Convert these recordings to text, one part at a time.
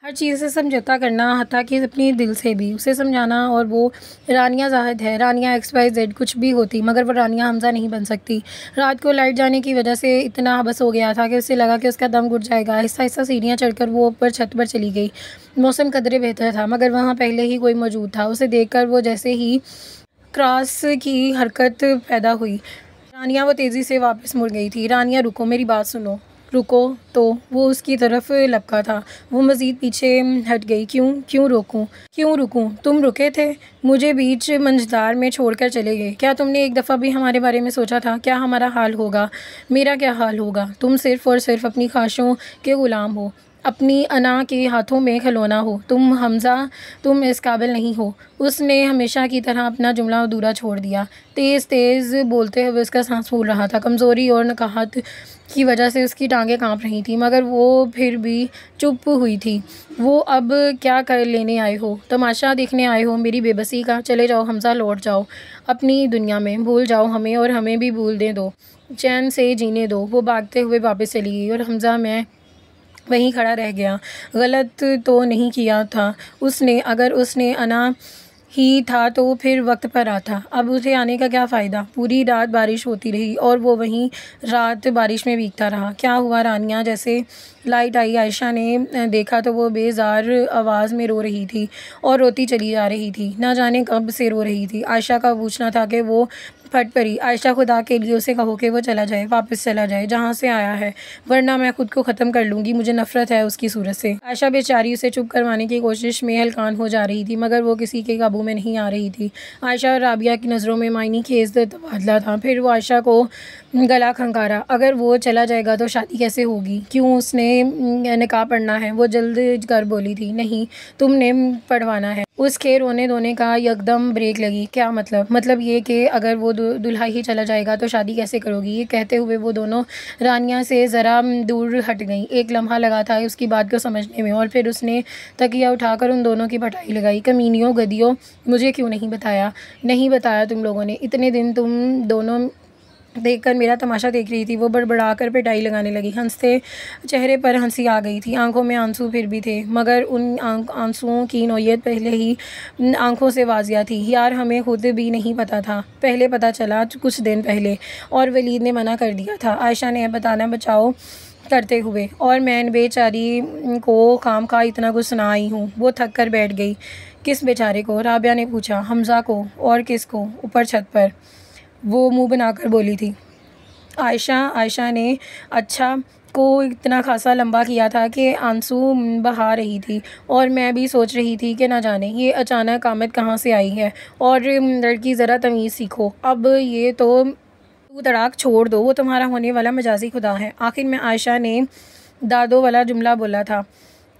हर चीज़ से समझौता करना, हत्ता कि अपनी दिल से भी उसे समझाना। और वो रानिया ज़ाहिद है, रानिया XYZ कुछ भी होती, मगर वो रानिया हमज़ा नहीं बन सकती। रात को लाइट जाने की वजह से इतना हबस हो गया था कि उसे लगा कि उसका दम घुट जाएगा। आहिस्ता आहिस्ता सीढ़ियाँ चढ़कर वो ऊपर छत पर चली गई। मौसम कदरे बेहतर था, मगर वहाँ पहले ही कोई मौजूद था। उसे देखकर वो जैसे ही क्रॉस की हरकत पैदा हुई। रानिया वो तेज़ी से वापस मुड़ गई थी। रानिया रुको, मेरी बात सुनो। रुको। तो वो उसकी तरफ लपका था। वो मज़ीद पीछे हट गई। क्यों रोकूं? क्यों रुकूं? तुम रुके थे, मुझे बीच मंझधार में छोड़कर चले गए। क्या तुमने एक दफ़ा भी हमारे बारे में सोचा था? क्या हमारा हाल होगा? मेरा क्या हाल होगा? तुम सिर्फ़ और सिर्फ अपनी ख्वाहिशों के ग़ुलाम हो, अपनी अना के हाथों में खिलौना हो। तुम हमज़ा, तुम इस काबिल नहीं हो। उसने हमेशा की तरह अपना जुमला अधूरा छोड़ दिया। तेज़ तेज़ बोलते हुए उसका सांस फूल रहा था। कमज़ोरी और नकाहत की वजह से उसकी टांगें कांप रही थीं, मगर वो फिर भी चुप हुई थी। वो अब क्या कर लेने आए हो? तमाशा देखने आए हो मेरी बेबसी का? चले जाओ हमज़ा, लौट जाओ अपनी दुनिया में। भूल जाओ हमें और हमें भी भूल दे दो, चैन से जीने दो। वो भागते हुए वापस चली गई और हमज़ा मैं वहीं खड़ा रह गया। गलत तो नहीं किया था उसने। अगर उसने आना ही था तो फिर वक्त पर आता। अब उसे आने का क्या फ़ायदा? पूरी रात बारिश होती रही और वो वहीं रात बारिश में भीगता रहा। क्या हुआ रानिया? जैसे लाइट आई, आयशा ने देखा तो वो बेजार आवाज़ में रो रही थी और रोती चली जा रही थी। ना जाने कब से रो रही थी। आयशा का पूछना था कि वो फट पड़ी। आयशा, खुदा के लिए उसे कहो कि वो चला जाए, वापस चला जाए जहाँ से आया है, वरना मैं खुद को ख़त्म कर लूँगी। मुझे नफ़रत है उसकी सूरत से। आयशा बेचारी उसे चुप करवाने की कोशिश में हलकान हो जा रही थी, मगर वो किसी के काबू में नहीं आ रही थी। आयशा और राबिया की नज़रों में मायनी खेज़ तबादला था। फिर वो आयशा को गला खंगारा। अगर वो चला जाएगा तो शादी कैसे होगी? क्यों उसने निकाह पढ़ना है? वो जल्द कर बोली थी। नहीं, तुमने पढ़वाना है। उसके रोने धोने का यकदम ब्रेक लगी। क्या मतलब? मतलब ये कि अगर वो दुल्हा ही चला जाएगा तो शादी कैसे करोगी? ये कहते हुए वो दोनों रानिया से ज़रा दूर हट गई। एक लम्हा लगा था उसकी बात को समझने में, और फिर उसने तकिया उठाकर उन दोनों की पिटाई लगाई। कमीनियों, गधियों, मुझे क्यों नहीं बताया? नहीं बताया तुम लोगों ने? इतने दिन तुम दोनों देखकर मेरा तमाशा देख रही थी। वो बड़बड़ाकर पिटाई लगाने लगी। हंसते चेहरे पर हंसी आ गई थी, आंखों में आंसू फिर भी थे, मगर उन आंसुओं की नौयत पहले ही आंखों से वाजिया थी। यार, हमें खुद भी नहीं पता था, पहले पता चला कुछ दिन पहले, और वलीद ने मना कर दिया था। आयशा ने बताना बचाओ करते हुए, और मैं बेचारी को खाम खा इतना कुछ सुना आई हूँ। वो थक कर बैठ गई। किस बेचारे को? राबिया ने पूछा। हमज़ा को। और किस को? ऊपर छत पर, वो मुंह बनाकर बोली थी आयशा ने अच्छा को इतना खासा लंबा किया था कि आंसू बहा रही थी। और मैं भी सोच रही थी कि ना जाने ये अचानक आमद कहाँ से आई है। और लड़की ज़रा तमीज़ सीखो। अब ये तो तू तड़ाक छोड़ दो, वो तुम्हारा होने वाला मजाजी खुदा है। आखिर में आयशा ने दादो वाला जुमला बोला था।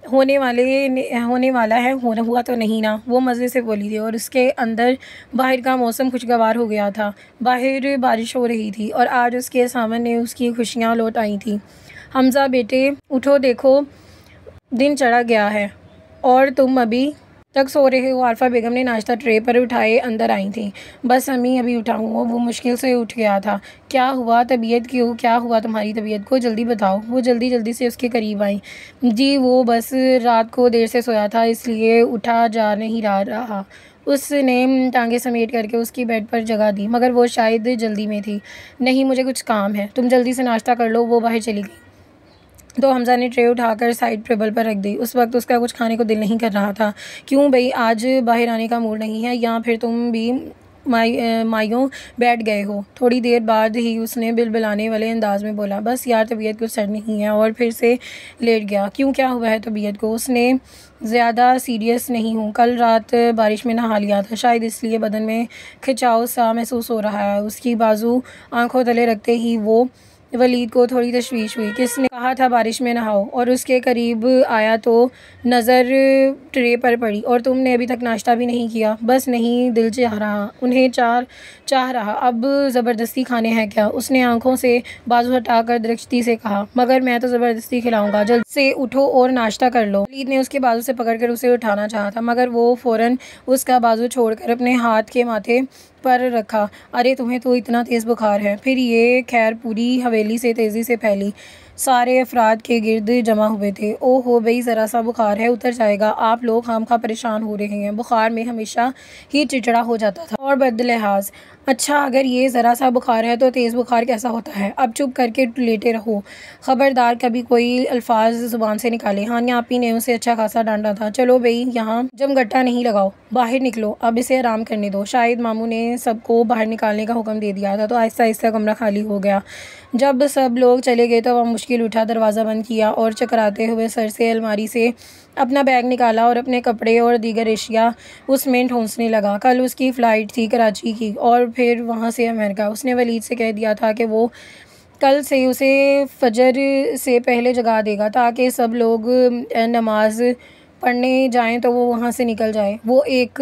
होने वाला है, होना हुआ तो नहीं ना? वो मज़े से बोली थी, और उसके अंदर बाहर का मौसम खुशगवार हो गया था। बाहर बारिश हो रही थी और आज उसके सामने उसकी खुशियाँ लौट आई थी। हमज़ा बेटे उठो, देखो दिन चढ़ा गया है और तुम अभी तक सो रहे हो। आरफा बेगम ने नाश्ता ट्रे पर उठाए अंदर आई थी। बस अम्मी, अभी उठा हूँ। वो मुश्किल से उठ गया था। क्या हुआ? तबीयत क्यों? क्या हुआ तुम्हारी तबीयत को? जल्दी बताओ। वो जल्दी से उसके करीब आई। जी, वो बस रात को देर से सोया था, इसलिए उठा जा नहीं रहा। उसने टांगे समेट करके उसकी बेड पर जगह दी, मगर वो शायद जल्दी में थी। नहीं, मुझे कुछ काम है, तुम जल्दी से नाश्ता कर लो। वो बाहर चली गई तो हमज़ा ने ट्रे उठाकर साइड टेबल पर रख दी। उस वक्त उसका कुछ खाने को दिल नहीं कर रहा था। क्यों भाई, आज बाहर आने का मूड नहीं है, या फिर तुम भी मायूं बैठ गए हो? थोड़ी देर बाद ही उसने बिलबिलाने वाले अंदाज में बोला, बस यार तबीयत कुछ सर नहीं है, और फिर से लेट गया। क्यों, क्या हुआ है तबीयत को? उसने ज़्यादा सीरियस नहीं हूँ, कल रात बारिश में नहा लिया था, शायद इसलिए बदन में खिंचाव सा महसूस हो रहा है। उसकी बाजू आंखों तले रखते ही वो वलीद को थोड़ी तशवीश हुई। किसने कहा था बारिश में नहाओ? और उसके करीब आया तो नज़र ट्रे पर पड़ी। और तुमने अभी तक नाश्ता भी नहीं किया? बस नहीं, दिल चाह रहा। उन्हें चाह रहा। अब ज़बरदस्ती खाने हैं क्या? उसने आंखों से बाजू हटाकर दृष्टि से कहा। मगर मैं तो ज़बरदस्ती खिलाऊंगा, जल्द से उठो और नाश्ता कर लो। वलीद ने उसके बाजू से पकड़कर उसे उठाना चाहा था, मगर वो फ़ौरन उसका बाजू छोड़कर अपने हाथ के माथे पर रखा। अरे, तुम्हें तो इतना तेज़ बुखार है? फिर ये खैर पूरी हवेली से तेज़ी से फैली। सारे अफराद के गिर्द जमा हुए थे। ओहो भई, ज़रा सा बुखार है, उतर जाएगा। आप लोग खामखा परेशान हो रहे हैं। बुखार में हमेशा ही चिड़चिड़ा हो जाता था और बदलिहाज। अच्छा, अगर ये ज़रा सा बुखार है तो तेज़ बुखार कैसा होता है? अब चुप करके लेटे रहो। ख़बरदार कभी कोई अल्फाज ज़ुबान से निकाले। हानिया आपी ने उसे अच्छा खासा डांटा था। चलो भई, यहाँ जमगट्टा नहीं लगाओ, बाहर निकलो, अब इसे आराम करने दो। शायद मामू ने सबको बाहर निकालने का हुक्म दे दिया था, तो आहिस्ता आहिस्ता कमरा खाली हो गया। जब सब लोग चले गए तो वह मुश्किल उठा, दरवाज़ा बंद किया और चकराते हुए सर से अलमारी से अपना बैग निकाला और अपने कपड़े और दीगर एशिया उसमें ठूंसने लगा। कल उसकी फ़्लाइट थी कराची की और फिर वहाँ से अमेरिका। उसने वलीद से कह दिया था कि वो कल से उसे फजर से पहले जगा देगा ताकि सब लोग नमाज पढ़ने जाएं तो वो वहाँ से निकल जाए। वो एक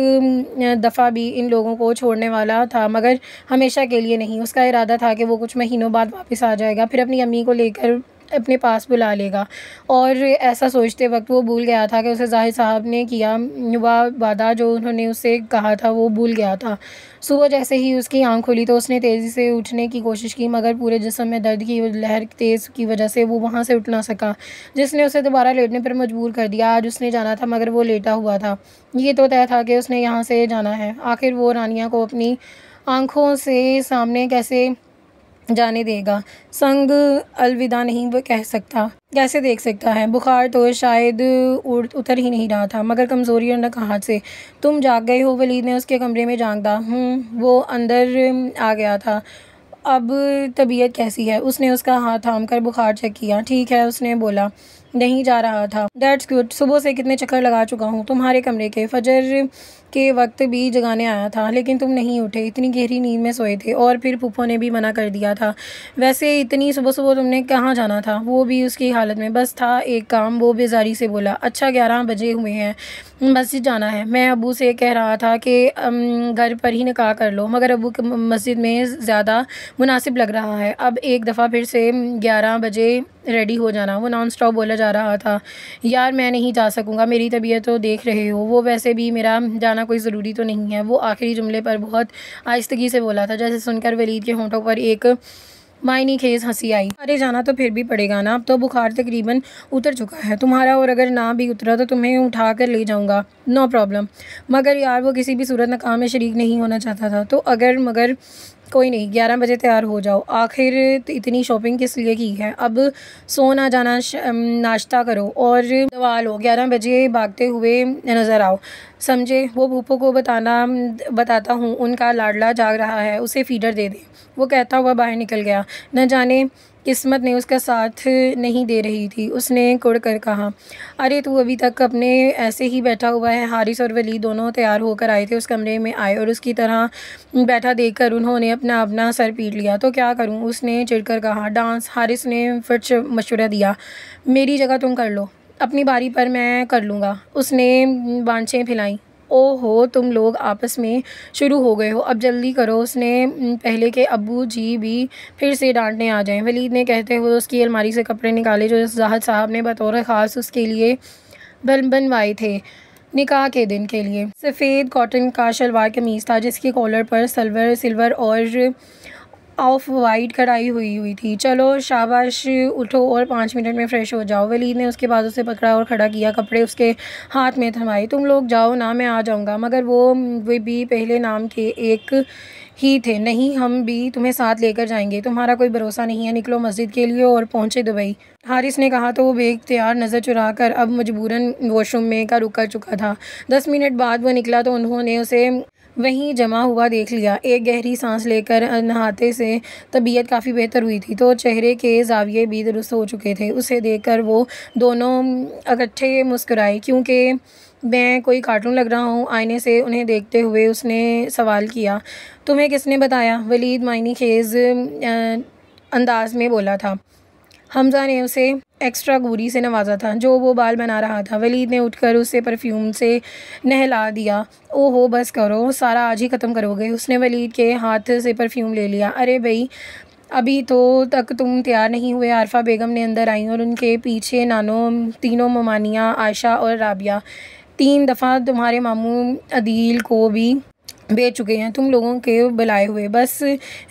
दफ़ा भी इन लोगों को छोड़ने वाला था, मगर हमेशा के लिए नहीं। उसका इरादा था कि वो कुछ महीनों बाद वापस आ जाएगा, फिर अपनी अम्मी को लेकर अपने पास बुला लेगा। और ऐसा सोचते वक्त वो भूल गया था कि उसे जाहिद साहब ने किया वह वादा जो उन्होंने उससे कहा था, वो भूल गया था। सुबह जैसे ही उसकी आंख खुली तो उसने तेज़ी से उठने की कोशिश की, मगर पूरे जिस्म में दर्द की लहर तेज़ की वजह से वो वहाँ से उठ ना सका, जिसने उसे दोबारा लेटने पर मजबूर कर दिया। आज उसने जाना था मगर वो लेटा हुआ था। ये तो तय था कि उसने यहाँ से जाना है। आखिर वो रानिया को अपनी आँखों से सामने कैसे जाने देगा? संग अलविदा नहीं वो कह सकता, कैसे देख सकता है? बुखार तो शायद उतर ही नहीं रहा था, मगर कमज़ोरी और नकाहत से। तुम जाग गए हो? वलीद ने उसके कमरे में झांका। वो अंदर आ गया था। अब तबीयत कैसी है? उसने उसका हाथ थाम कर बुखार चेक किया। ठीक है, उसने बोला। नहीं जा रहा था। That's good. सुबह से कितने चक्कर लगा चुका हूँ तुम्हारे कमरे के। फजर के वक्त भी जगाने आया था, लेकिन तुम नहीं उठे, इतनी गहरी नींद में सोए थे। और फिर फूफो ने भी मना कर दिया था। वैसे इतनी सुबह सुबह तुमने कहाँ जाना था? वो भी उसकी हालत में। बस था एक काम, वो बेजारी से बोला। अच्छा, 11 बजे हुए हैं, मस्जिद जाना है। मैं अबू से कह रहा था कि घर पर ही निकाह कर लो, मगर अबू मस्जिद में ज़्यादा मुनासिब लग रहा है। अब एक दफ़ा फिर से 11 बजे रेडी हो जाना, वो नॉन स्टॉप बोला जा रहा था। यार मैं नहीं जा सकूँगा, मेरी तबीयत तो देख रहे हो। वो वैसे भी मेरा जाना कोई ज़रूरी तो नहीं है। वो आखिरी जुमले पर बहुत आहिस्तगी से बोला था, जैसे सुनकर वलीद के होंठों पर एक मायनी खेज हंसी आई। अरे जाना तो फिर भी पड़ेगा ना, अब तो बुखार तकरीबन उतर चुका है तुम्हारा, और अगर ना भी उतरा तो तुम्हें उठा कर ले जाऊंगा, नो प्रॉब्लम। मगर यार वो किसी भी सूरत नकाम में शरीक नहीं होना चाहता था। तो अगर मगर कोई नहीं, 11 बजे तैयार हो जाओ। आखिर इतनी शॉपिंग किस लिए की है? अब सो ना जाना, नाश्ता करो और दवा लो, 11 बजे भागते हुए नज़र आओ, समझे? वो भूपो को बताता हूँ, उनका लाडला जाग रहा है, उसे फीडर दे दे। वो कहता हुआ बाहर निकल गया। न जाने किस्मत ने उसका साथ नहीं दे रही थी। उसने कुड़ कर कहा, अरे तू अभी तक अपने ऐसे ही बैठा हुआ है? हारिस और वली दोनों तैयार होकर आए थे, उस कमरे में आए और उसकी तरह बैठा देखकर उन्होंने अपना अपना सर पीट लिया। तो क्या करूं? उसने चिढ़कर कहा। डांस? हारिस ने फिर मशवरा दिया। मेरी जगह तुम कर लो, अपनी बारी पर मैं कर लूँगा। उसने बांछें फैलाई। ओहो, तुम लोग आपस में शुरू हो गए हो, अब जल्दी करो। उसने पहले के अब्बू जी भी फिर से डांटने आ जाएं, वलीद ने कहते हुए उसकी अलमारी से कपड़े निकाले जो जाहिद साहब ने बतौर ख़ास उसके लिए बनवाए थे निकाह के दिन के लिए। सफ़ेद कॉटन का शलवार कमीज़ था जिसके कॉलर पर सिल्वर और ऑफ वाइट कढ़ाई हुई थी। चलो शाबाश, उठो और 5 मिनट में फ़्रेश हो जाओ। वलीद ने उसके बाजू से पकड़ा और खड़ा किया, कपड़े उसके हाथ में थमाए। तुम लोग जाओ ना, मैं आ जाऊंगा। मगर वे भी पहले नाम के एक ही थे। नहीं, हम भी तुम्हें साथ लेकर जाएंगे, तुम्हारा कोई भरोसा नहीं है। निकलो मस्जिद के लिए और पहुँचे दुबई। हारिस ने कहा तो वो बेख्तियार नज़र चुरा कर अब मजबूरन वॉशरूम में का रुक कर चुका था। 10 मिनट बाद वो निकला तो उन्होंने उसे वहीं जमा हुआ देख लिया। एक गहरी सांस लेकर नहाते से तबीयत काफ़ी बेहतर हुई थी, तो चेहरे के जाविये भी दुरुस्त हो चुके थे। उसे देखकर वो दोनों इकट्ठे मुस्कुराए। क्योंकि मैं कोई कार्टून लग रहा हूँ? आईने से उन्हें देखते हुए उसने सवाल किया। तुम्हें किसने बताया? वलीद मायनी खेज़ अंदाज में बोला था। हमज़ा ने उसे एक्स्ट्रा गोरी से नवाजा था जो वो बाल बना रहा था। वलीद ने उठकर उसे परफ्यूम से नहला दिया। ओहो बस करो, सारा आज ही ख़त्म करोगे। उसने वलीद के हाथ से परफ्यूम ले लिया। अरे भाई, अभी तो तक तुम तैयार नहीं हुए। आरफा बेगम ने अंदर आई और उनके पीछे तीनों ममानियाँ, आयशा और राबिया। 3 दफ़ा तुम्हारे मामू अदील को भी भेज चुके हैं तुम लोगों के बुलाए हुए। बस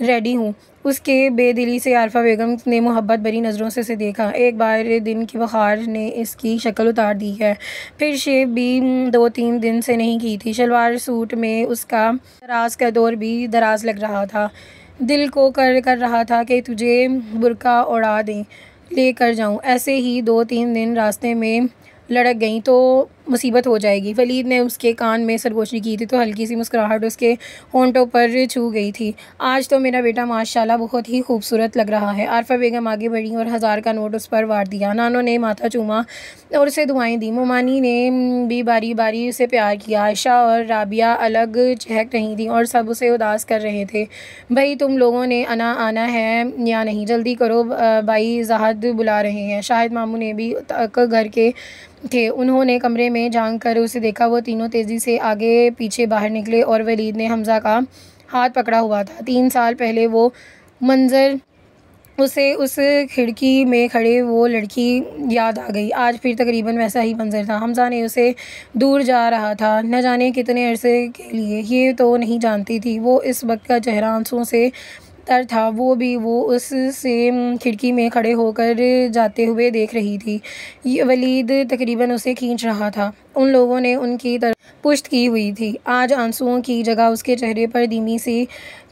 रेडी हूँ। उसके बेदिली से आरफा बेगम ने मोहब्बत भरी नज़रों से उसे देखा। एक बार दिन की बहार ने इसकी शक्ल उतार दी है। फिर शेव भी 2-3 दिन से नहीं की थी। शलवार सूट में उसका दराज का दौर भी दराज लग रहा था। दिल को कर रहा था कि तुझे बुर्का उड़ा दें, ले कर जाऊँ। ऐसे ही 2-3 दिन रास्ते में लड़क गई तो मुसीबत हो जाएगी। वलीद ने उसके कान में सरगोशी की थी तो हल्की सी मुस्कुराहट उसके होंठों पर छू गई थी। आज तो मेरा बेटा माशाल्लाह बहुत ही खूबसूरत लग रहा है। आरफा बेगम आगे बढ़ी और 1000 का नोट उस पर वार दिया। नानो ने माथा चूमा और उसे दुआएं दी। मोमानी ने भी बारी बारी उसे प्यार किया। आयशा और राबिया अलग चहक रही थी और सब उसे उदास कर रहे थे। भाई तुम लोगों ने आना है या नहीं, जल्दी करो, भाई ज़ाहद बुला रहे हैं। शाहिद मामू ने भी तक घर के थे। उन्होंने कमरे में झांक कर उसे देखा। वो तीनों तेज़ी से आगे पीछे बाहर निकले और वलीद ने हमज़ा का हाथ पकड़ा हुआ था। 3 साल पहले वो मंज़र उसे उस खिड़की में खड़े वो लड़की याद आ गई। आज फिर तकरीबन वैसा ही मंज़र था। हमज़ा ने उसे दूर जा रहा था, न जाने कितने अरसे के लिए, ये तो नहीं जानती थी। वो इस वक्त का चेहरा आंसुओं से तर था। वो उससे खिड़की में खड़े होकर जाते हुए देख रही थी। ये वलीद तकरीबन उसे खींच रहा था। उन लोगों ने उनकी तरफ पुश्त की हुई थी। आज आंसुओं की जगह उसके चेहरे पर धीमी सी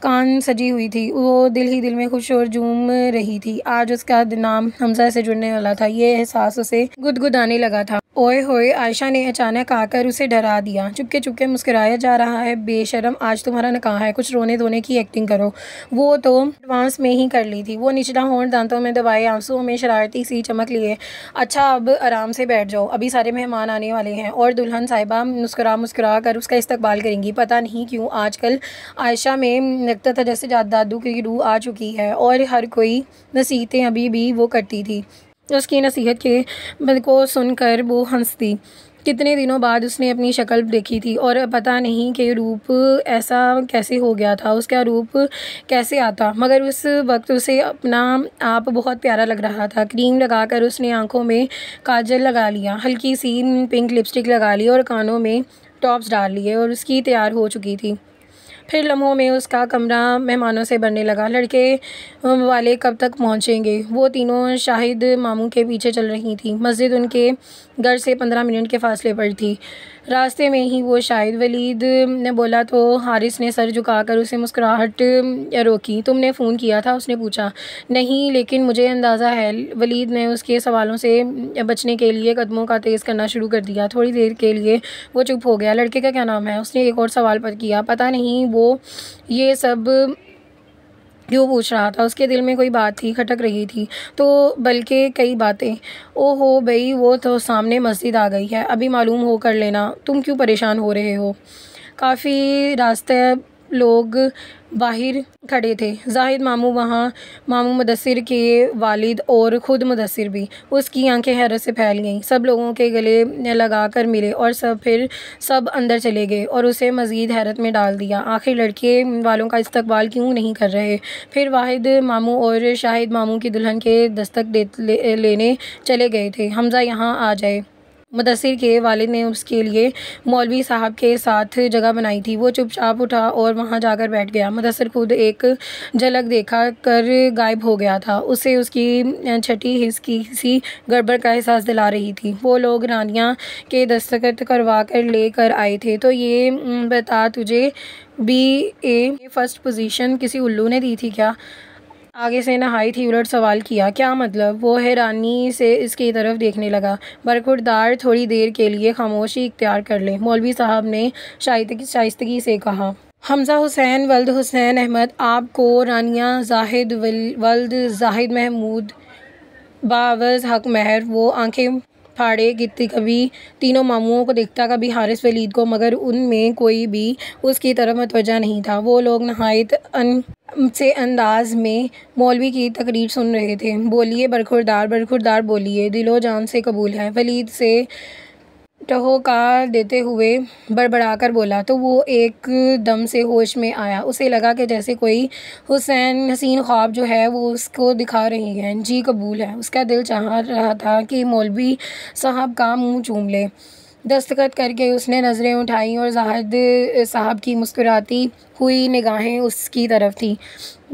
कान सजी हुई थी। वो दिल ही दिल में खुश और झूम रही थी। आज उसका नाम हमज़ा से जुड़ने वाला था। ये एहसास उसे गुदगुदाने लगा था। ओए होए, आयशा ने अचानक आकर उसे डरा दिया। चुपके चुपके मुस्कुराया जा रहा है। बेशरम, आज तुम्हारा निकाह है, कुछ रोने धोने की एक्टिंग करो। वो तो एडवांस में ही कर ली थी। वो निचला होंठ दांतों में दबाए, आंसुओं में शरारती सी चमक लिए। अच्छा अब आराम से बैठ जाओ, अभी सारे मेहमान आने वाले हैं और दुल्हन साहिबा मुस्कुरा कर उसका इस्तकबाल करेंगी। पता नहीं क्यों आजकल आयशा में लगता था जैसे दादू की रूह आ चुकी है और हर कोई नसीहतें अभी भी वो करती थी। उसकी नसीहत के को सुनकर वो हंसती। कितने दिनों बाद उसने अपनी शक्ल देखी थी और पता नहीं कि रूप ऐसा कैसे हो गया था, उसका रूप कैसे आता, मगर उस वक्त उसे अपना आप बहुत प्यारा लग रहा था। क्रीम लगाकर उसने आंखों में काजल लगा लिया, हल्की सी पिंक लिपस्टिक लगा ली और कानों में टॉप्स डाल लिए और उसकी तैयार हो चुकी थी। फिर लम्हों में उसका कमरा मेहमानों से भरने लगा। लड़के वाले कब तक पहुँचेंगे? वो तीनों शाहिद मामू के पीछे चल रही थी। मस्जिद उनके घर से 15 मिनट के फासले पर थी। रास्ते में ही वो शाहिद वलीद ने बोला तो हारिस ने सर झुकाकर उसे मुस्कुराहट रोकी। तुमने फ़ोन किया था? उसने पूछा। नहीं, लेकिन मुझे अंदाज़ा है। वलीद ने उसके सवालों से बचने के लिए कदमों का तेज़ करना शुरू कर दिया। थोड़ी देर के लिए वो चुप हो गया। लड़के का क्या नाम है? उसने एक और सवाल पर किया। पता नहीं वो ये सब क्यों पूछ रहा था। उसके दिल में कोई बात थी, खटक रही थी, तो बल्कि कई बातें। ओहो भई, वो तो सामने मस्जिद आ गई है, अभी मालूम हो कर लेना। तुम क्यों परेशान हो रहे हो? काफ़ी रास्ते लोग बाहर खड़े थे। जाहिद मामू वहाँ, मामू मुदस्सिर के वालिद और ख़ुद मुदस्सिर भी। उसकी आंखें हैरत से फैल गईं। सब लोगों के गले लगा कर मिले और फिर सब अंदर चले गए और उसे मज़ीद हैरत में डाल दिया। आखिर लड़के वालों का इस्तकबाल क्यों नहीं कर रहे? फिर वाहिद मामू और शाहिद मामू की दुल्हन के दस्तक लेने चले गए थे। हमज़ा यहाँ आ जाए। मुदस्सिर के वालिद ने उसके लिए मौलवी साहब के साथ जगह बनाई थी। वो चुपचाप उठा और वहाँ जाकर बैठ गया। मुदस्सिर खुद एक झलक देखा कर गायब हो गया था। उसे उसकी छठी हिस्स की सी गड़बड़ का एहसास दिला रही थी। वो लोग रानियाँ के दस्तखत करवा कर ले कर आए थे। तो ये बता, तुझे BA फर्स्ट पोजीशन किसी उल्लू ने दी थी क्या? आगे से नहायत ही उलट सवाल किया। क्या मतलब? वो हैरानी से इसकी तरफ देखने लगा। बरखुरदार थोड़ी देर के लिए खामोशी इख्तियार कर ले, मौलवी साहब ने शाइस्तगी से कहा। हमज़ा हुसैन वल्द हुसैन अहमद आपको रानिया जाहिद वल्द जाहिद महमूद बावज़ हक महर। वो आंखें फाड़े गिरती, कभी तीनों मामुओं को देखता, कभी हारिस वलीद को, मगर उनमें कोई भी उसकी तरफ मुतवज्जा नहीं था। वो लोग नहायत से अंदाज में मौलवी की तकरीर सुन रहे थे। बोलिए बरखुरदार बोलिए, दिलो जान से कबूल है, वलीद से ठहोका देते हुए बड़बड़ाकर बोला। तो वो एक दम से होश में आया। उसे लगा कि जैसे कोई हसीन ख्वाब जो है वो उसको दिखा रही है। जी कबूल है। उसका दिल चाह रहा था कि मौलवी साहब का मुंह चूम ले। दस्तखत करके उसने नज़रें उठाई और जाहिद साहब की मुस्कुराती हुई निगाहें उसकी तरफ थी।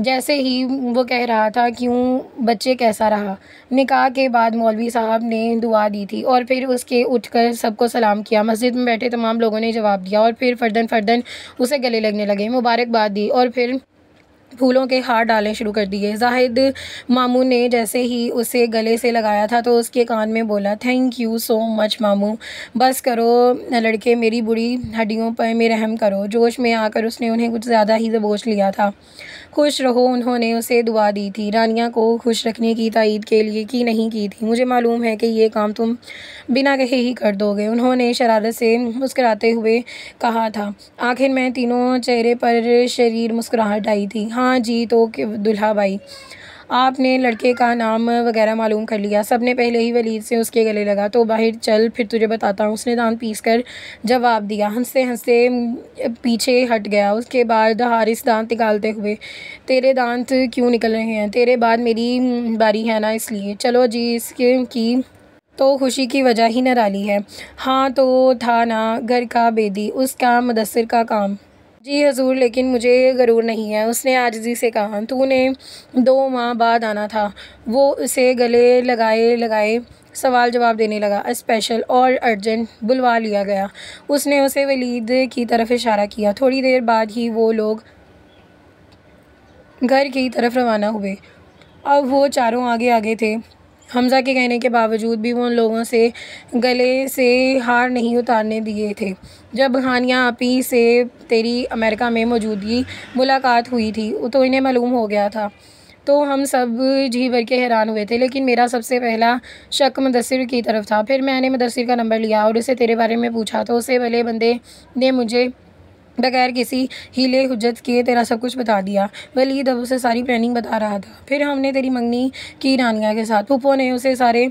जैसे ही वो कह रहा था, क्यों बच्चे कैसा रहा। निकाह के बाद मौलवी साहब ने दुआ दी थी और फिर उसके उठकर सबको सलाम किया। मस्जिद में बैठे तमाम लोगों ने जवाब दिया और फिर फर्दन फर्दन उसे गले लगने लगे, मुबारकबाद दी और फिर फूलों के हार डालने शुरू कर दिए। जाहिद मामू ने जैसे ही उसे गले से लगाया था तो उसके कान में बोला, थैंक यू सो मच मामू, बस करो लड़के, मेरी बुरी हड्डियों पर में रहम करो। जोश में आकर उसने उन्हें कुछ ज़्यादा ही दबोच लिया था। खुश रहो, उन्होंने उसे दुआ दी थी। रानिया को खुश रखने की तायीद के लिए की नहीं की थी। मुझे मालूम है कि ये काम तुम बिना कहे ही कर दोगे, उन्होंने शरारत से मुस्कुराते हुए कहा था। आखिर में तीनों चेहरे पर शरीर मुस्कुराहट आई थी। हाँ जी, तो दुल्हा भाई, आपने लड़के का नाम वगैरह मालूम कर लिया? सब ने पहले ही वलीद से उसके गले लगा। तो बाहर चल, फिर तुझे बताता हूँ, उसने दांत पीस कर जवाब दिया। हंसते हंसते पीछे हट गया। उसके बाद हारिस दांत निकालते हुए, तेरे दांत क्यों निकल रहे हैं? तेरे बाद मेरी बारी है ना, इसलिए। चलो जी, इसके की तो खुशी की वजह ही निराली है। हाँ तो था ना, घर का बेदी, उसका मुदस्सिर का काम। जी हजूर, लेकिन मुझे गरूर नहीं है, उसने आजिज़ी से कहा। तूने 2 माह बाद आना था। वो उसे गले लगाए लगाए सवाल जवाब देने लगा। स्पेशल और अर्जेंट बुलवा लिया गया। उसने उसे वलीद की तरफ इशारा किया। थोड़ी देर बाद ही वो लोग घर की तरफ रवाना हुए। अब वो चारों आगे आगे थे। हमज़ा के कहने के बावजूद भी वो उन लोगों से गले से हार नहीं उतारने दिए थे। जब हानिया आपी से तेरी अमेरिका में मौजूदगी मुलाकात हुई थी तो इन्हें मालूम हो गया था। तो हम सब जी भर के हैरान हुए थे, लेकिन मेरा सबसे पहला शक मुदस्सिर की तरफ था। फिर मैंने मुदस्सिर का नंबर लिया और उसे तेरे बारे में पूछा तो उसे भले बंदे ने मुझे बगैर किसी हीले हुज्जत किए तेरा सब कुछ बता दिया। वलीद अब उसे सारी प्लानिंग बता रहा था। फिर हमने तेरी मंगनी की रानिया के साथ। फूफो ने उसे सारे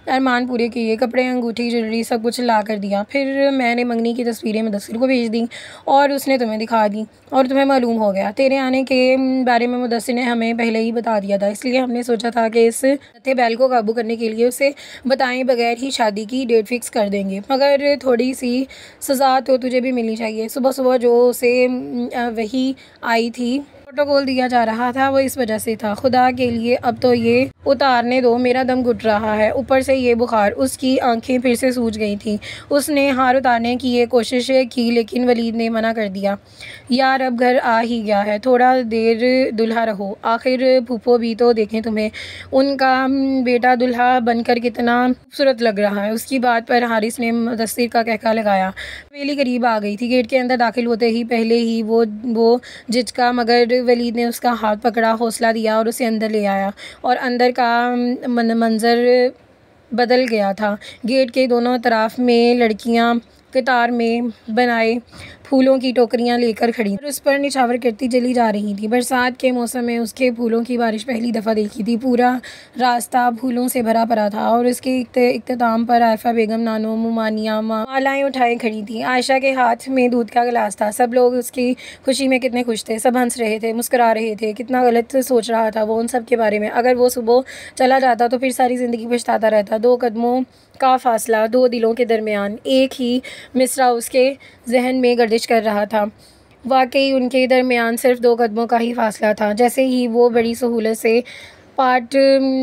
अरमान पूरे किए, कपड़े, अंगूठी, ज्वेलरी सब कुछ ला कर दिया। फिर मैंने मंगनी की तस्वीरें मुदस्सिर को भेज दी और उसने तुम्हें दिखा दी और तुम्हें मालूम हो गया। तेरे आने के बारे में मुदस्सिर ने हमें पहले ही बता दिया था, इसलिए हमने सोचा था कि इस नत्थे बैल को काबू करने के लिए उसे बताए बगैर ही शादी की डेट फिक्स कर देंगे। मगर थोड़ी सी सज़ा तो तुझे भी मिलनी चाहिए। सुबह सुबह जो उसे वही आई थी, प्रोटोकॉल दिया जा रहा था, वो इस वजह से था। खुदा के लिए अब तो ये उतारने दो, मेरा दम घुट रहा है, ऊपर से ये बुखार। उसकी आंखें फिर से सूज गई थीं। उसने हार उतारने की ये कोशिश की, लेकिन वलीद ने मना कर दिया। यार, अब घर आ ही गया है, थोड़ा देर दुल्हा रहो, आखिर फूफो भी तो देखें तुम्हें। उनका बेटा दुल्हा बनकर कितना खूबसूरत लग रहा है। उसकी बात पर हारिस ने मुदस्सिर का कहका लगाया। हवेली करीब आ गई थी। गेट के अंदर दाखिल होते ही पहले ही वो झिझका, मगर वलीद ने उसका हाथ पकड़ा, हौसला दिया और उसे अंदर ले आया और अंदर का मंजर बदल गया था। गेट के दोनों तरफ में लड़कियां कतार में बनाए फूलों की टोकरियां लेकर खड़ी और उस पर निछावर करती चली जा रही थी। बरसात के मौसम में उसके फूलों की बारिश पहली दफ़ा देखी थी। पूरा रास्ता फूलों से भरा पड़ा था और उसके इख्तिताम पर आयफा बेगम, नानो, मुमानिया मालाएं उठाए खड़ी थी। आयशा के हाथ में दूध का गिलास था। सब लोग उसकी खुशी में कितने खुश थे। सब हंस रहे थे, मुस्कुरा रहे थे। कितना गलत सोच रहा था वो उन सब के बारे में। अगर वो सुबह चला जाता तो फिर सारी ज़िंदगी पछताता रहता। 2 कदमों का फासला, 2 दिलों के दरमियान, एक ही मिसरा उसके जहन में गर्दिश कर रहा था। वाकई उनके दरमियान सिर्फ 2 कदमों का ही फासला था, जैसे ही वो बड़ी सहूलत से पाट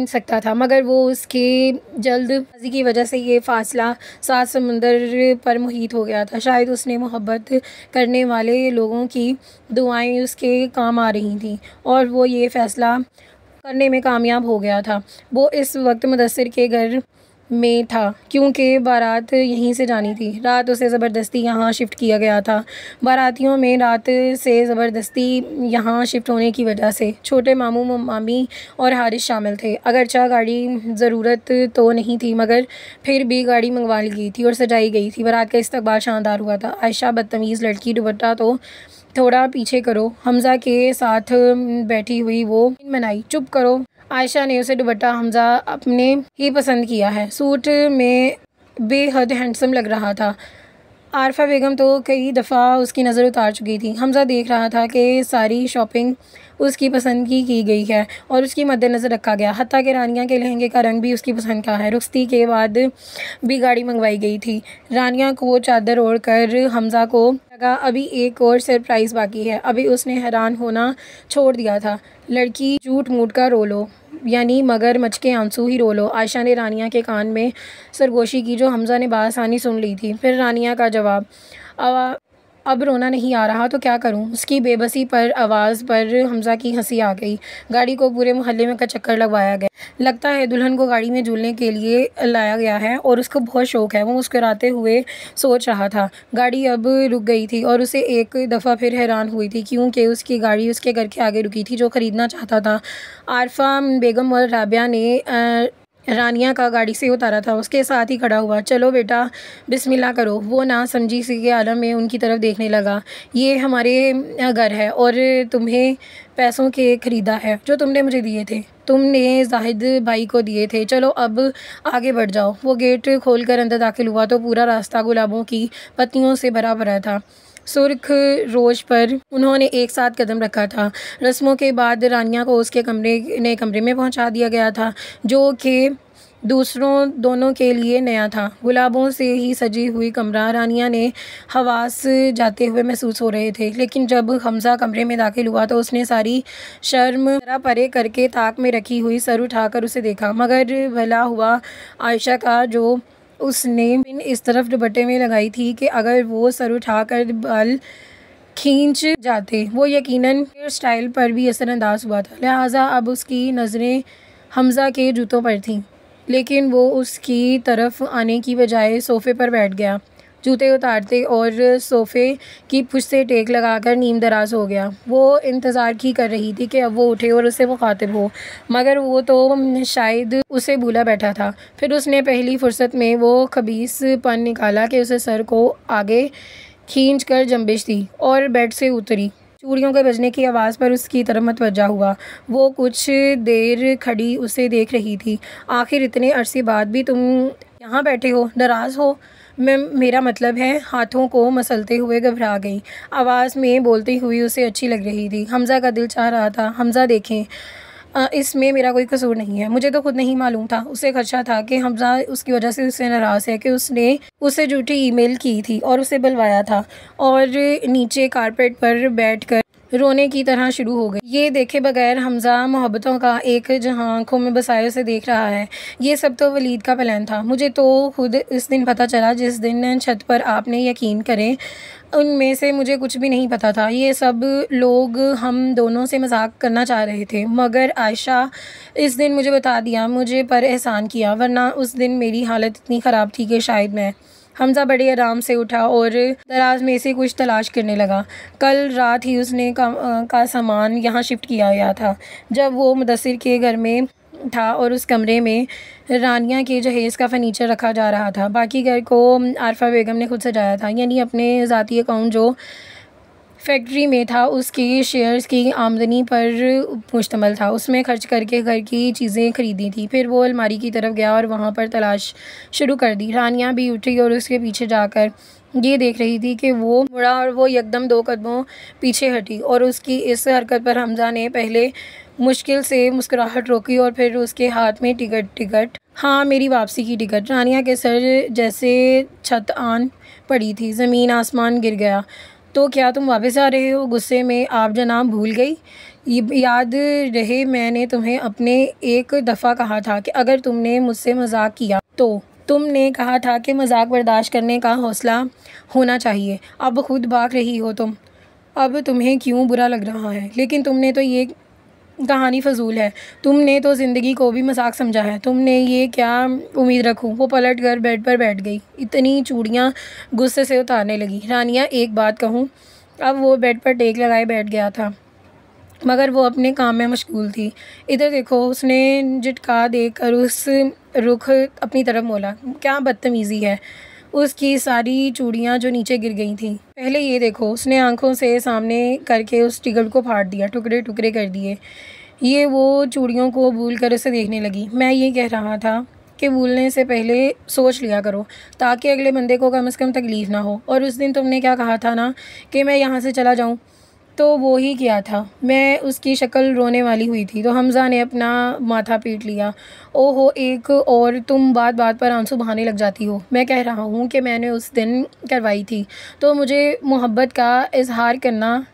सकता था। मगर वो उसकी जल्दबाजी की वजह से ये फ़ासला 7 समुंदर पर मुहित हो गया था। शायद उसने मोहब्बत करने वाले लोगों की दुआएं उसके काम आ रही थीं और वो ये फ़ैसला करने में कामयाब हो गया था। वो इस वक्त मुदस्सिर के घर में था क्योंकि बारात यहीं से जानी थी। रात उसे ज़बरदस्ती यहाँ शिफ्ट किया गया था। बारातियों में रात से ज़बरदस्ती यहाँ शिफ्ट होने की वजह से छोटे मामू, मामी और हारिस शामिल थे। अगरचा गाड़ी ज़रूरत तो नहीं थी, मगर फिर भी गाड़ी मंगवा ली गई थी और सजाई गई थी। बारात का इस्तकबाल शानदार हुआ था। आयशा बदतमीज़ लड़की, दुपट्टा तो थोड़ा पीछे करो, हमज़ा के साथ बैठी हुई वो मनाई। चुप करो। आयशा ने उसे दुपट्टा हमज़ा अपने ही पसंद किया है। सूट में बेहद हैंडसम लग रहा था। आरफा बेगम तो कई दफ़ा उसकी नज़र उतार चुकी थी। हमज़ा देख रहा था कि सारी शॉपिंग उसकी पसंद की गई है और उसकी मद्देनज़र रखा गया। हत्ता कि रानिया के लहंगे का रंग भी उसकी पसंद का है। रुखसती के बाद भी गाड़ी मंगवाई गई थी। रानिया को चादर ओढ़ कर हमज़ा को लगा अभी एक और सरप्राइज़ बाकी है। अभी उसने हैरान होना छोड़ दिया था। लड़की झूठ मूठ का रो लो, यानी मगरमच्छ के आंसू ही रो लो। आयशा ने रानिया के कान में सरगोशी की जो हमज़ा ने बासानी सुन ली थी। फिर रानिया का जवाब, अब रोना नहीं आ रहा तो क्या करूं? उसकी बेबसी पर आवाज़ पर हमज़ा की हंसी आ गई। गाड़ी को पूरे मोहल्ले में का चक्कर लगवाया गया। लगता है दुल्हन को गाड़ी में झूलने के लिए लाया गया है और उसको बहुत शौक़ है। वो मुस्कुराते हुए सोच रहा था। गाड़ी अब रुक गई थी और उसे एक दफ़ा फिर हैरान हुई थी क्योंकि उसकी गाड़ी उसके घर के आगे रुकी थी। जो ख़रीदना चाहता था आरफा बेगम और राबिया ने रानिया का गाड़ी से उतारा था, उसके साथ ही खड़ा हुआ। चलो बेटा बिस्मिल्लाह करो। वो ना समझी सी के आलम में उनकी तरफ देखने लगा। ये हमारे घर है और तुम्हें पैसों के ख़रीदा है जो तुमने मुझे दिए थे, तुमने जाहिद भाई को दिए थे। चलो अब आगे बढ़ जाओ। वो गेट खोलकर अंदर दाखिल हुआ तो पूरा रास्ता गुलाबों की पत्तियों से भरा भरा था। सुर्ख रोज पर उन्होंने एक साथ कदम रखा था। रस्मों के बाद रानिया को उसके कमरे में पहुंचा दिया गया था जो कि दूसरों दोनों के लिए नया था। गुलाबों से ही सजी हुई कमरा रानिया ने हवास जाते हुए महसूस हो रहे थे। लेकिन जब हमज़ा कमरे में दाखिल हुआ तो उसने सारी शर्म जरा परे करके ताक में रखी हुई सर उठाकर उसे देखा। मगर भला हुआ आयशा का जो उसने पिन इस तरफ दुपट्टे में लगाई थी कि अगर वो सर उठाकर बाल खींच जाते वो यकीनन हेयर स्टाइल पर भी असरअंदाज हुआ था। लिहाजा अब उसकी नज़रें हमज़ा के जूतों पर थीं। लेकिन वो उसकी तरफ आने की बजाय सोफ़े पर बैठ गया, जूते उतारते और सोफ़े की पुश्त से टेक लगाकर नीम दराज हो गया। वो इंतज़ार की कर रही थी कि अब वो उठे और उससे मुखातिब हो, मगर वो तो शायद उसे भूला बैठा था। फिर उसने पहली फुर्सत में वो खबीसपन निकाला कि उसे सर को आगे खींच कर जंबिश दी और बेड से उतरी। चूड़ियों के बजने की आवाज़ पर उसकी तरफ मतवज्जा हुआ। वो कुछ देर खड़ी उसे देख रही थी। आखिर इतने अरसे बाद भी तुम यहाँ बैठे हो, नाराज़ हो? मेरा मतलब है। हाथों को मसलते हुए घबरा गई। आवाज़ में बोलती हुई उसे अच्छी लग रही थी। हमज़ा का दिल चाह रहा था हमज़ा देखें, इसमें मेरा कोई कसूर नहीं है। मुझे तो खुद नहीं मालूम था। उसे खदशा था कि हमज़ा उसकी वजह से उससे नाराज़ है कि उसने उसे झूठी ईमेल की थी और उसे बुलवाया था और नीचे कारपेट पर बैठकर रोने की तरह शुरू हो गई। ये देखे बगैर हमज़ा मोहब्बतों का एक जहां आँखों में बसाए उसे देख रहा है। ये सब तो वलीद का प्लान था। मुझे तो खुद इस दिन पता चला जिस दिन छत पर आपने, यकीन करें उनमें से मुझे कुछ भी नहीं पता था। ये सब लोग हम दोनों से मजाक करना चाह रहे थे, मगर आयशा इस दिन मुझे बता दिया, मुझे पर एहसान किया, वरना उस दिन मेरी हालत इतनी ख़राब थी कि शायद मैं। हमज़ा बड़े आराम से उठा और दराज में से कुछ तलाश करने लगा। कल रात ही उसने का सामान यहाँ शिफ्ट किया गया था जब वो मुदस्सिर के घर में था और उस कमरे में रानिया के जहेज़ का फ़र्नीचर रखा जा रहा था। बाकी घर को आरफा बेगम ने खुद सजाया था, यानी अपने ज़ाती अकाउंट जो फैक्ट्री में था उसकी शेयर्स की आमदनी पर मुश्तमल था, उसमें खर्च करके घर की चीज़ें ख़रीदी थी। फिर वो अलमारी की तरफ गया और वहाँ पर तलाश शुरू कर दी। रानिया भी उठी और उसके पीछे जाकर ये देख रही थी कि वो मुड़ा और वो एकदम 2 कदमों पीछे हटी और उसकी इस हरकत पर हमज़ा ने पहले मुश्किल से मुस्कुराहट रोकी और फिर उसके हाथ में टिकट, हाँ मेरी वापसी की टिकट। रानिया के सर जैसे छत आन पड़ी थी, ज़मीन आसमान गिर गया। तो क्या तुम वापस आ रहे हो? गुस्से में आप जनाब भूल गई? याद रहे मैंने तुम्हें अपने एक दफ़ा कहा था कि अगर तुमने मुझसे मजाक किया तो तुमने कहा था कि मजाक बर्दाश्त करने का हौसला होना चाहिए। अब खुद भाग रही हो तुम। अब तुम्हें क्यों बुरा लग रहा है? लेकिन तुमने तो ये कहानी फजूल है। तुमने तो ज़िंदगी को भी मजाक समझा है। तुमने ये क्या उम्मीद रखूं? वो पलट कर बेड पर बैठ गई, इतनी चूड़ियाँ गुस्से से उतारने लगी। रानिया एक बात कहूँ, अब वो बेड पर टेक लगाए बैठ गया था मगर वो अपने काम में मशगूल थी। इधर देखो, उसने झटका देकर उस रुख अपनी तरफ मोड़ा। क्या बदतमीज़ी है। उसकी सारी चूड़ियाँ जो नीचे गिर गई थीं। पहले ये देखो, उसने आंखों से सामने करके उस टिकट को फाड़ दिया, टुकड़े टुकड़े कर दिए। ये वो चूड़ियों को भूल कर उसे देखने लगी। मैं ये कह रहा था के भूलने से पहले सोच लिया करो, ताकि अगले बंदे को कम से कम तकलीफ़ ना हो। और उस दिन तुमने क्या कहा था ना कि मैं यहाँ से चला जाऊँ, तो वो ही किया था। मैं उसकी शक्ल रोने वाली हुई थी तो हमज़ा ने अपना माथा पीट लिया। ओहो, एक और तुम बात बात पर आंसू बहाने लग जाती हो। मैं कह रहा हूँ कि मैंने उस दिन करवाई थी, तो मुझे मोहब्बत का इजहार करना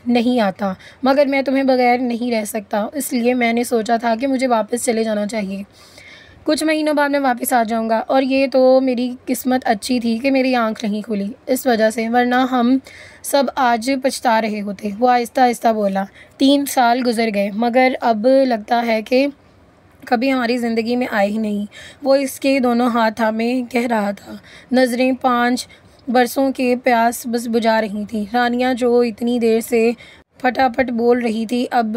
नहीं आता, मगर मैं तुम्हें बगैर नहीं रह सकता, इसलिए मैंने सोचा था कि मुझे वापस चले जाना चाहिए। कुछ महीनों बाद मैं वापस आ जाऊंगा, और ये तो मेरी किस्मत अच्छी थी कि मेरी आंख नहीं खुली इस वजह से, वरना हम सब आज पछता रहे होते। वो आहिस्ता आहिस्ता बोला। 3 साल गुजर गए, मगर अब लगता है कि कभी हमारी ज़िंदगी में आए ही नहीं। वो इसके दोनों हाथ थामे कह रहा था। नज़रें 5 बरसों के प्यास बस बुझा रही थी। रानिया जो इतनी देर से फटाफट बोल रही थी, अब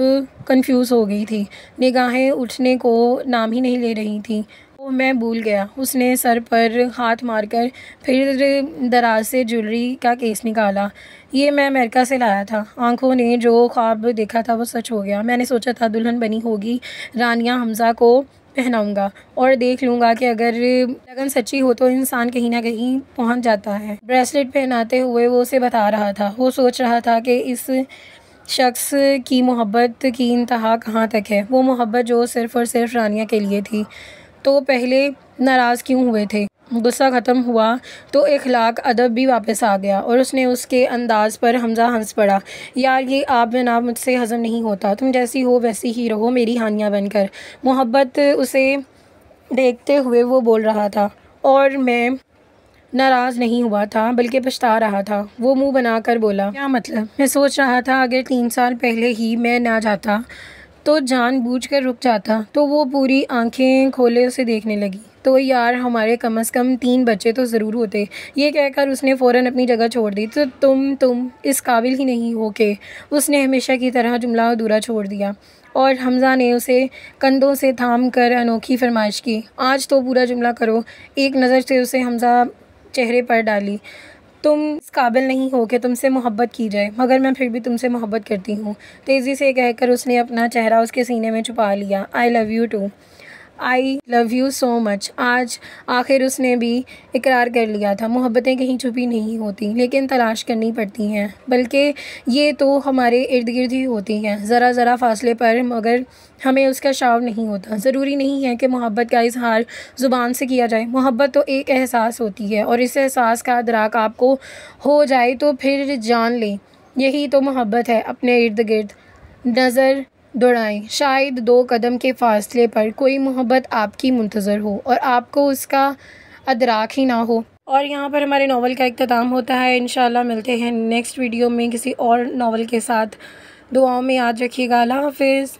कंफ्यूज हो गई थी। निगाहें उठने को नाम ही नहीं ले रही थी। वो मैं भूल गया। उसने सर पर हाथ मारकर फिर दराज से ज्वेलरी का केस निकाला। ये मैं अमेरिका से लाया था। आंखों ने जो ख्वाब देखा था वो सच हो गया। मैंने सोचा था दुल्हन बनी होगी, रानिया हमज़ा को पहनाऊंगा और देख लूँगा कि अगर लगन सच्ची हो तो इंसान कहीं ना कहीं पहुंच जाता है। ब्रेसलेट पहनाते हुए वो उसे बता रहा था। वो सोच रहा था कि इस शख्स की मोहब्बत की इंतहा कहाँ तक है। वो मोहब्बत जो सिर्फ़ और सिर्फ रानिया के लिए थी। तो पहले नाराज़ क्यों हुए थे? गुस्सा ख़त्म हुआ तो इखलाक अदब भी वापस आ गया, और उसने उसके अंदाज़ पर हमज़ा हंस पड़ा। यार, ये आप जनाब मुझसे हज़म नहीं होता। तुम जैसी हो वैसी ही रहो मेरी हानिया बनकर। मोहब्बत उसे देखते हुए वो बोल रहा था, और मैं नाराज़ नहीं हुआ था बल्कि पछता रहा था। वो मुंह बनाकर बोला, क्या मतलब? मैं सोच रहा था अगर 3 साल पहले ही मैं ना जाता तो जानबूझकर रुक जाता। तो वो पूरी आंखें खोले उसे देखने लगी। तो यार, हमारे कम से कम 3 बच्चे तो ज़रूर होते। ये कहकर उसने फ़ौरन अपनी जगह छोड़ दी। तो तुम इस काबिल ही नहीं हो के? उसने हमेशा की तरह जुमला अधूरा छोड़ दिया, और हमज़ा ने उसे कंधों से थाम कर अनोखी फरमाइश की, आज तो पूरा जुमला करो। एक नज़र से उसे हमज़ा चेहरे पर डाली। तुम इस काबिल नहीं हो कि तुमसे मोहब्बत की जाए, मगर मैं फिर भी तुमसे मोहब्बत करती हूँ। तेज़ी से कहकर उसने अपना चेहरा उसके सीने में छुपा लिया। I love you too. I love you so much. आज आखिर उसने भी इकरार कर लिया था। मोहब्बतें कहीं छुपी नहीं होती, लेकिन तलाश करनी पड़ती हैं। बल्कि ये तो हमारे इर्द गिर्द ही होती हैं, ज़रा ज़रा फासले पर, मगर हमें उसका शाव नहीं होता। ज़रूरी नहीं है कि मोहब्बत का इजहार ज़ुबान से किया जाए। मोहब्बत तो एक एहसास होती है, और इस एहसास का अदराक आपको हो जाए तो फिर जान लें, यही तो मोहब्बत है। अपने इर्द गिर्द नज़र दौड़ाएं, शायद 2 कदम के फासले पर कोई मोहब्बत आपकी मुंतज़र हो और आपको उसका अदराक ही ना हो। और यहाँ पर हमारे नावल का इख्तिताम होता है। इंशाल्लाह मिलते हैं नेक्स्ट वीडियो में किसी और नावल के साथ। दुआओं में याद रखिएगा। अल्लाह हाफ़िज़।